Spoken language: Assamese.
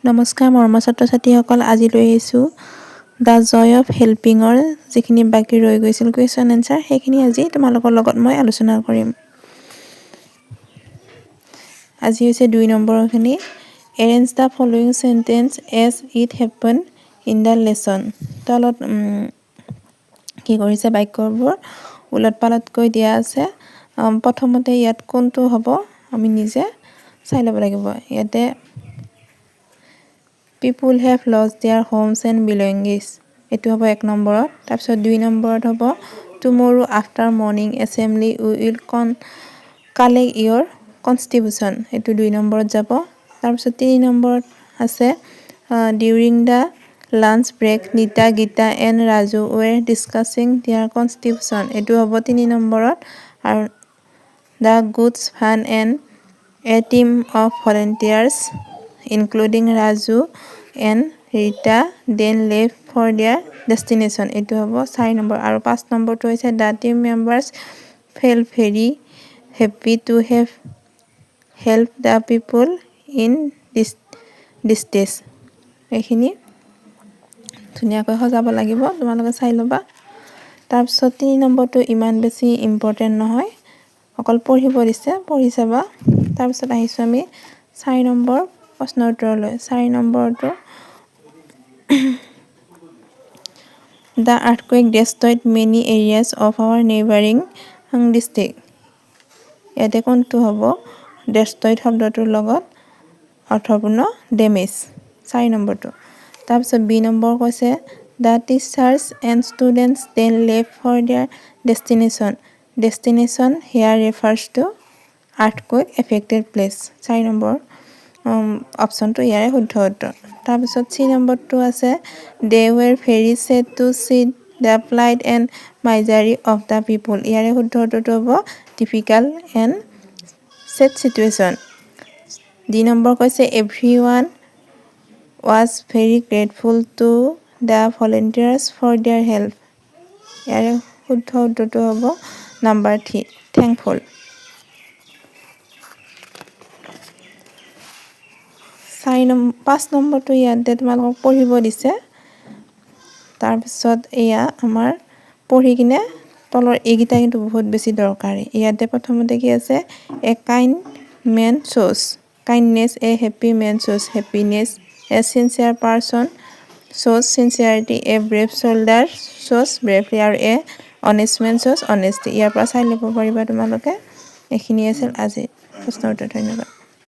নমস্কাৰ মৰমৰ ছাত্ৰ-ছাত্ৰীসকল, আজি লৈ আহিছোঁ দ্য জয় অফ হেল্পিঙৰ যিখিনি বাকী ৰৈ গৈছিল কুৱেশ্যন এনচাৰ, সেইখিনি আজি তোমালোকৰ লগত মই আলোচনা কৰিম। আজি হৈছে 2 নম্বৰখিনি। Arrange the following sentence as it happen in the lesson. তলত কি কৰিছে, বাক্যবোৰ উলট পালটকৈ দিয়া আছে। প্ৰথমতে ইয়াত কোনটো হ'ব আমি নিজে চাই ল'ব লাগিব। ইয়াতে people have lost their homes and belongings, এইটো হ'ব 1 নম্বৰত। তাৰপিছত 2 নম্বৰত হ'ব tomorrow after morning assembly we will collect your constitution, এইটো 2 নম্বৰত যাব। তাৰপিছত 3 নম্বৰত আছে during the lunch break Nita, Gita and Raju were discussing their constitution, এইটো হ'ব 3 নম্বৰত। আৰু the goods van and a team of volunteers including Raju and Rita then left for their destination, এইটো হ'ব 4 নম্বৰ। আৰু 5 নম্বৰটো হৈছে the team members felt very happy to have help the people in distress. এইখিনি ধুনীয়াকৈ সজাব লাগিব, তোমালোকে চাই ল'বা। তাৰপিছত 3 নম্বৰটো ইমান বেছি ইম্পৰ্টেণ্ট নহয়, অকল পঢ়িব দিছে, পঢ়ি চাবা। তাৰপিছত আহিছোঁ আমি 4 নম্বৰ প্ৰশ্নৰ উত্তৰলৈ। 4 নম্বৰটো the earthquake destroyed many areas of our neighbouring district, ইয়াতে কোনটো হ'ব ডেষ্ট্ৰয়ড শব্দটোৰ লগত অৰ্থপূৰ্ণ ডেমেজ, 4 নম্বৰটো। তাৰপিছত 2 নম্বৰ কৈছে the teachers and students then left for their destination, destination here refers to earthquake affected place, 4 নম্বৰ অপশ্যনটো ইয়াৰে শুদ্ধ উত্তৰ। তাৰপিছত 3 নম্বৰটো আছে they were very sad to see the plight and misery of the people, ইয়াৰে শুদ্ধ উত্তৰটো হ'ব ডিফিকাল্ট এণ্ড ছেড চিটুৱেশ্যন। 2 নম্বৰ কৈছে everyone was very grateful to the volunteers for their help, ইয়াৰে শুদ্ধ উত্তৰটো হ'ব নাম্বাৰ 3 থেংকফুল। 5 নম্বৰটো ইয়াতে তোমালোকক পঢ়িব দিছে। তাৰপিছত এয়া আমাৰ পঢ়ি কিনে তলৰ এইকেইটা কিন্তু বহুত বেছি দৰকাৰী। ইয়াতে প্ৰথমতে কি আছে, a kind man শ্ব'জ kindness, A happy man শ্ব'জ happiness, A sincere person শ্ব'জ চিনচিয়াৰিটি, A brave soldier শ্ব'জ ব্ৰেভলি, আৰু এ অনেষ্ট মেন শ্ব'জ অনেষ্টি। ইয়াৰ পৰা চাই ল'ব পাৰিবা তোমালোকে। এইখিনি আছিল আজি প্ৰশ্নৰ উত্তৰ। ধন্যবাদ।